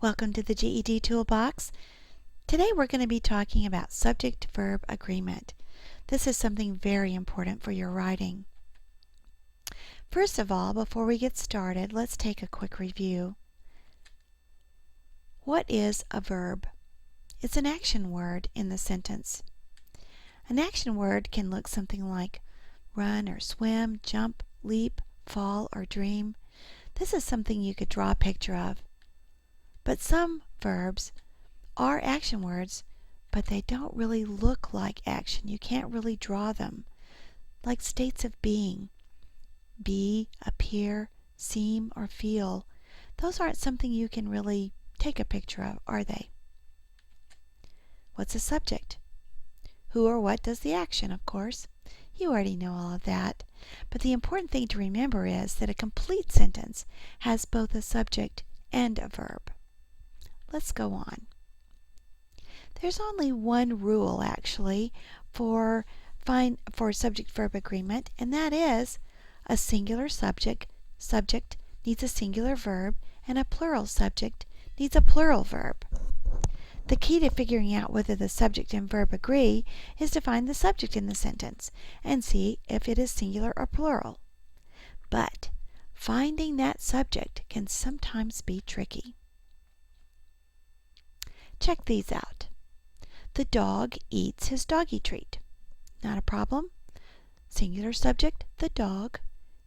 Welcome to the GED Toolbox. Today we're going to be talking about subject-verb agreement. This is something very important for your writing. First of all, before we get started, let's take a quick review. What is a verb? It's an action word in the sentence. An action word can look something like run or swim, jump, leap, fall, or dream. This is something you could draw a picture of. But some verbs are action words, but they don't really look like action. You can't really draw them. Like states of being. Be, appear, seem, or feel. Those aren't something you can really take a picture of, are they? What's a subject? Who or what does the action, of course. You already know all of that. But the important thing to remember is that a complete sentence has both a subject and a verb. Let's go on. There's only one rule actually for subject-verb agreement, and that is a singular subject needs a singular verb, and a plural subject needs a plural verb. The key to figuring out whether the subject and verb agree is to find the subject in the sentence and see if it is singular or plural. But finding that subject can sometimes be tricky. Check these out. The dog eats his doggy treat. Not a problem. Singular subject, the dog,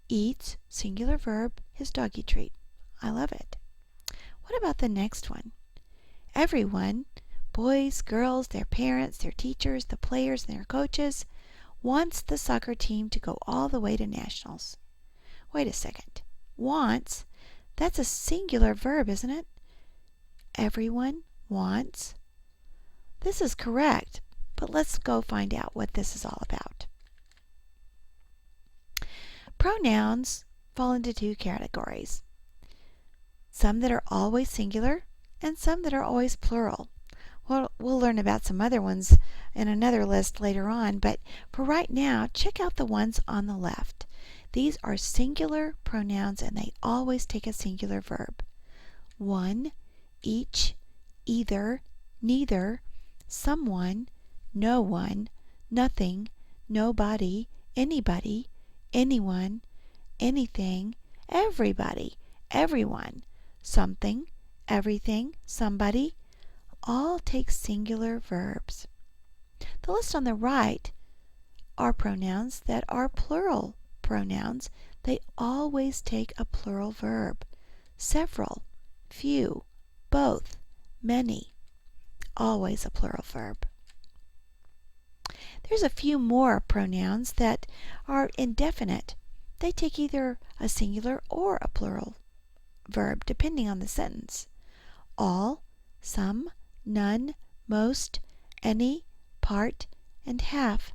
eats, singular verb, his doggy treat. I love it. What about the next one? Everyone, boys, girls, their parents, their teachers, the players, and their coaches, wants the soccer team to go all the way to nationals. Wait a second. Wants? That's a singular verb, isn't it? Everyone wants. This is correct, but let's go find out what this is all about. Pronouns fall into two categories. Some that are always singular and some that are always plural. We'll learn about some other ones in another list later on, but for right now, check out the ones on the left. These are singular pronouns and they always take a singular verb. One, each, either, neither, someone, no one, nothing, nobody, anybody, anyone, anything, everybody, everyone, something, everything, somebody, all take singular verbs. The list on the right are pronouns that are plural pronouns. They always take a plural verb. Several, few, both, many. Always a plural verb. There's a few more pronouns that are indefinite. They take either a singular or a plural verb depending on the sentence. All, some, none, most, any, part, and half.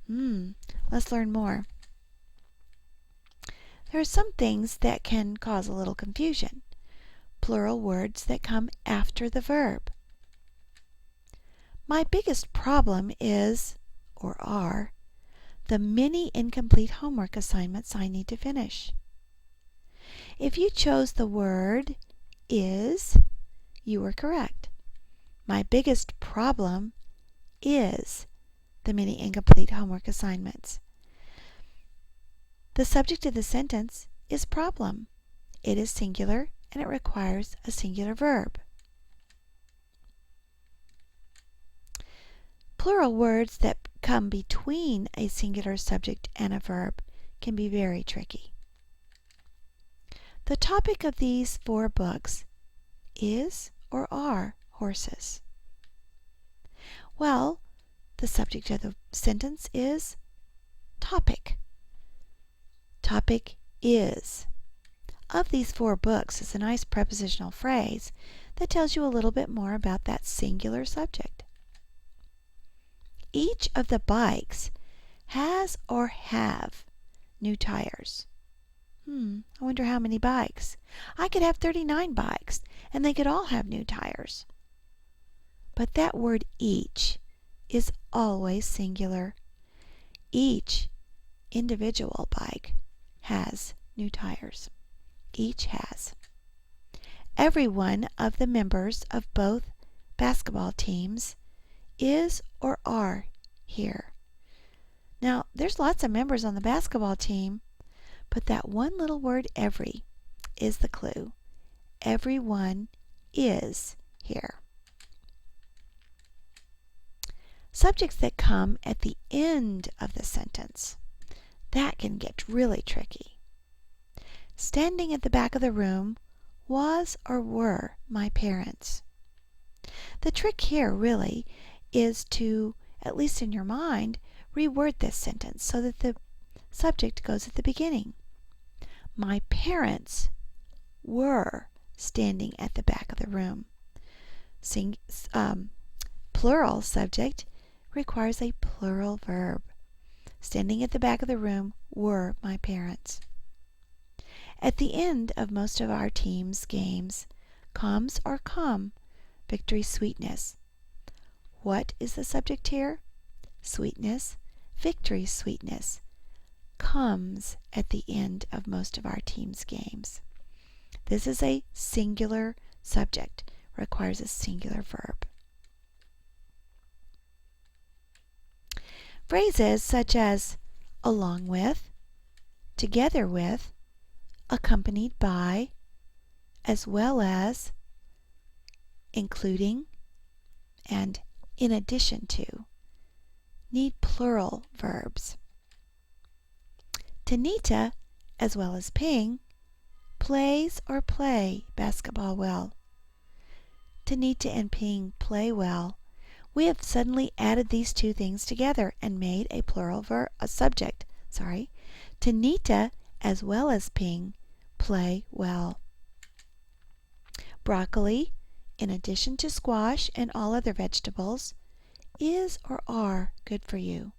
Let's learn more. There are some things that can cause a little confusion. Plural words that come after the verb. My biggest problem is, or are, the many incomplete homework assignments I need to finish. If you chose the word is, you were correct. My biggest problem is the many incomplete homework assignments. The subject of the sentence is problem. It is singular and it requires a singular verb. Plural words that come between a singular subject and a verb can be very tricky. The topic of these 4 books is or are horses. Well, the subject of the sentence is topic. Topic is. Of these 4 books is a nice prepositional phrase that tells you a little bit more about that singular subject. Each of the bikes has or have new tires. I wonder how many bikes. I could have 39 bikes, and they could all have new tires. But that word each is always singular. Each individual bike has new tires. Each has. Every one of the members of both basketball teams is or are here. Now, there's lots of members on the basketball team, but that one little word every is the clue. Everyone is here. Subjects that come at the end of the sentence. That can get really tricky. Standing at the back of the room was or were my parents. The trick here really is to, at least in your mind, reword this sentence so that the subject goes at the beginning. My parents were standing at the back of the room. Plural subject requires a plural verb. Standing at the back of the room were my parents. At the end of most of our team's games comes or come victory sweetness. What is the subject here? Sweetness. Victory sweetness comes at the end of most of our team's games. This is a singular subject, requires a singular verb. Phrases such as along with, together with, accompanied by, as well as, including, and in addition to need plural verbs. Tanita, as well as Ping, plays or play basketball well. Tanita and Ping play well. We have suddenly added these two things together and made a plural subject. Tanita, as well as Ping, play well. Broccoli, in addition to squash and all other vegetables, is or are good for you.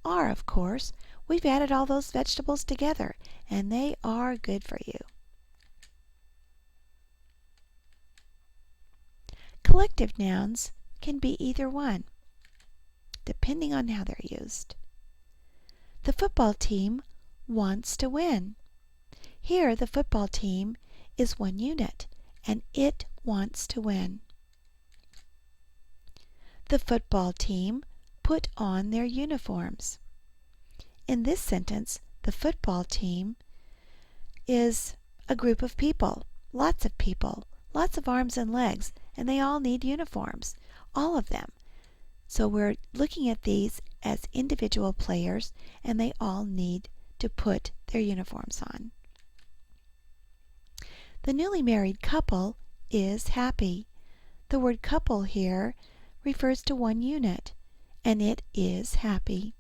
Are, of course. We've added all those vegetables together, and they are good for you. Collective nouns can be either one, depending on how they're used. The football team wants to win. Here, the football team is one unit, and it wants to win. The football team put on their uniforms. In this sentence, the football team is a group of people, lots of arms and legs, and they all need uniforms, all of them. So we're looking at these as individual players, and they all need to put their uniforms on. The newly married couple is happy. The word couple here refers to one unit, and it is happy.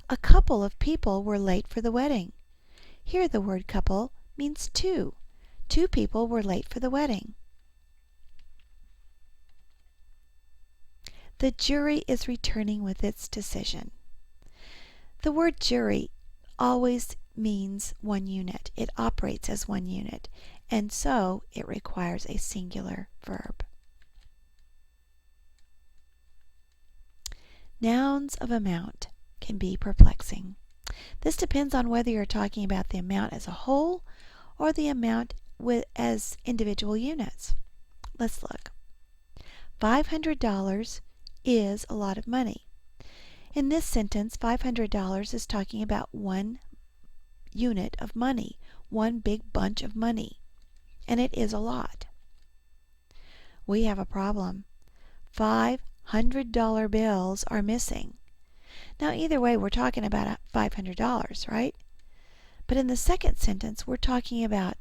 A couple of people were late for the wedding. Here the word couple means two. Two people were late for the wedding. The jury is returning with its decision. The word jury always means one unit. It operates as one unit, and so it requires a singular verb. Nouns of amount can be perplexing. This depends on whether you're talking about the amount as a whole or the amount as individual units. Let's look. $500 is a lot of money. In this sentence, $500 is talking about one unit of money, one big bunch of money, and it is a lot. We have a problem. $500 bills are missing. Now, either way, we're talking about $500, right? But in the second sentence, we're talking about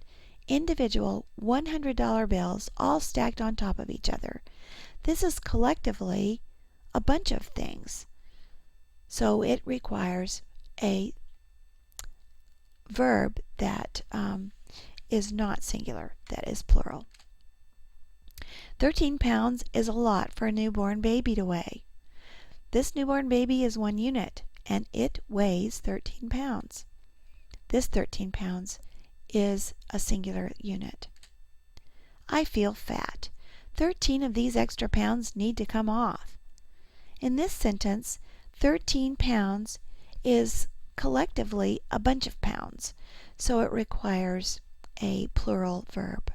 individual $100 bills all stacked on top of each other. This is collectively a bunch of things. So it requires a verb that is not singular, that is plural. 13 pounds is a lot for a newborn baby to weigh. This newborn baby is one unit, and it weighs 13 pounds. This 13 pounds is a singular unit. I feel fat. 13 of these extra pounds need to come off. In this sentence, 13 pounds is collectively a bunch of pounds, so it requires a plural verb.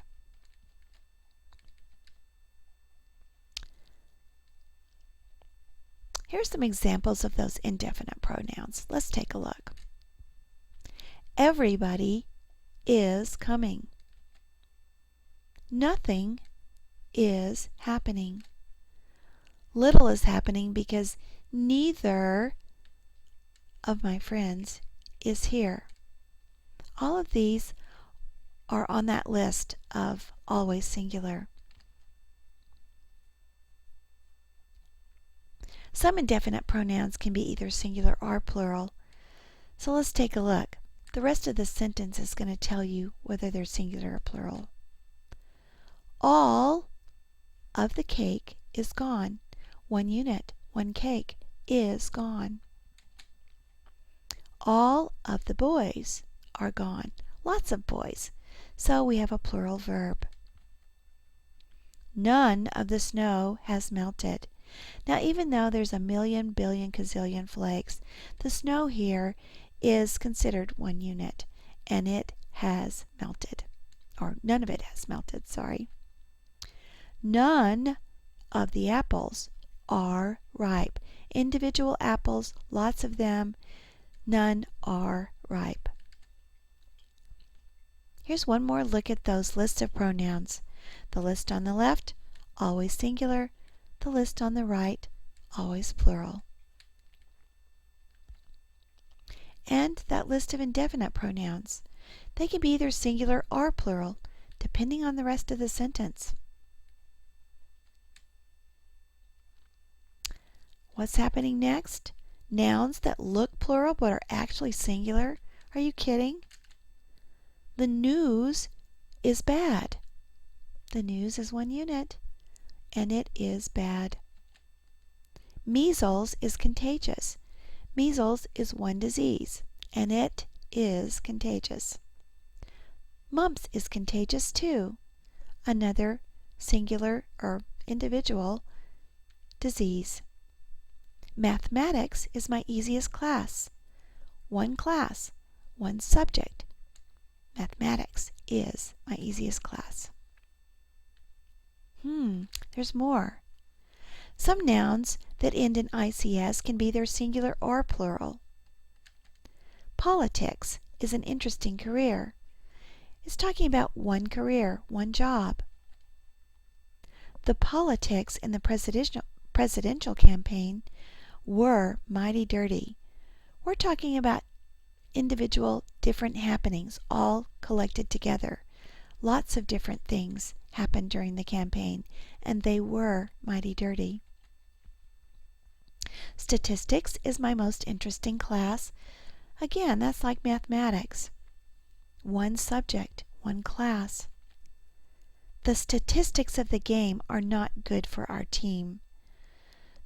Here's some examples of those indefinite pronouns. Let's take a look. Everybody is coming. Nothing is happening. Little is happening because neither of my friends is here. All of these are on that list of always singular. Some indefinite pronouns can be either singular or plural. So let's take a look. The rest of the sentence is going to tell you whether they're singular or plural. All of the cake is gone. 1 unit, 1 cake is gone. All of the boys are gone. Lots of boys. So we have a plural verb. None of the snow has melted. Now, even though there's a million, billion, gazillion flakes, the snow here is considered 1 unit, and it has melted. Or none of it has melted, sorry. None of the apples are ripe. Individual apples, lots of them, none are ripe. Here's one more look at those lists of pronouns. The list on the left, always singular. The list on the right, always plural. And that list of indefinite pronouns. They can be either singular or plural, depending on the rest of the sentence. What's happening next? Nouns that look plural but are actually singular. Are you kidding? The news is bad. The news is 1 unit, and it is bad. Measles is contagious. Measles is 1 disease, and it is contagious. Mumps is contagious too. Another singular or individual disease. Mathematics is my easiest class. 1 class, 1 subject. Mathematics is my easiest class. There's more. Some nouns that end in ICS can be either singular or plural. Politics is an interesting career. It's talking about 1 career, 1 job. The politics in the presidential campaign were mighty dirty. We're talking about individual different happenings all collected together. Lots of different things happened during the campaign, and they were mighty dirty. Statistics is my most interesting class. Again, that's like mathematics. 1 subject, 1 class. The statistics of the game are not good for our team.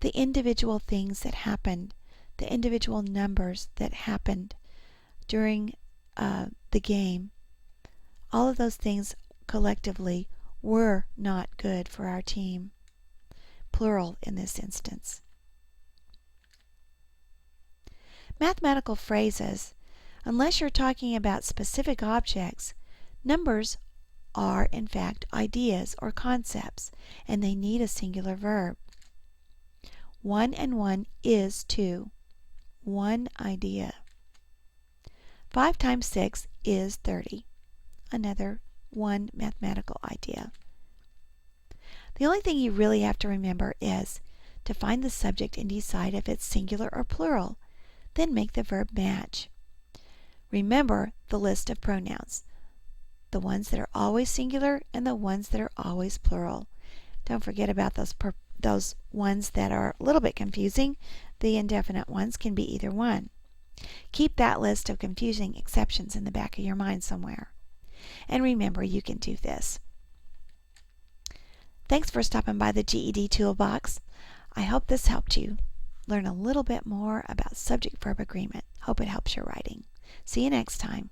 The individual things that happened, the individual numbers that happened during the game, all of those things collectively were not good for our team. Plural in this instance. Mathematical phrases, unless you're talking about specific objects, numbers are in fact ideas or concepts, and they need a singular verb. 1 and 1 is 2. 1 idea. 5 times 6 is 30. Another 1 mathematical idea. The only thing you really have to remember is to find the subject and decide if it's singular or plural. Then make the verb match. Remember the list of pronouns. The ones that are always singular and the ones that are always plural. Don't forget about those ones that are a little bit confusing. The indefinite ones can be either one. Keep that list of confusing exceptions in the back of your mind somewhere. And remember, you can do this. Thanks for stopping by the GED Toolbox. I hope this helped you learn a little bit more about subject-verb agreement. Hope it helps your writing. See you next time.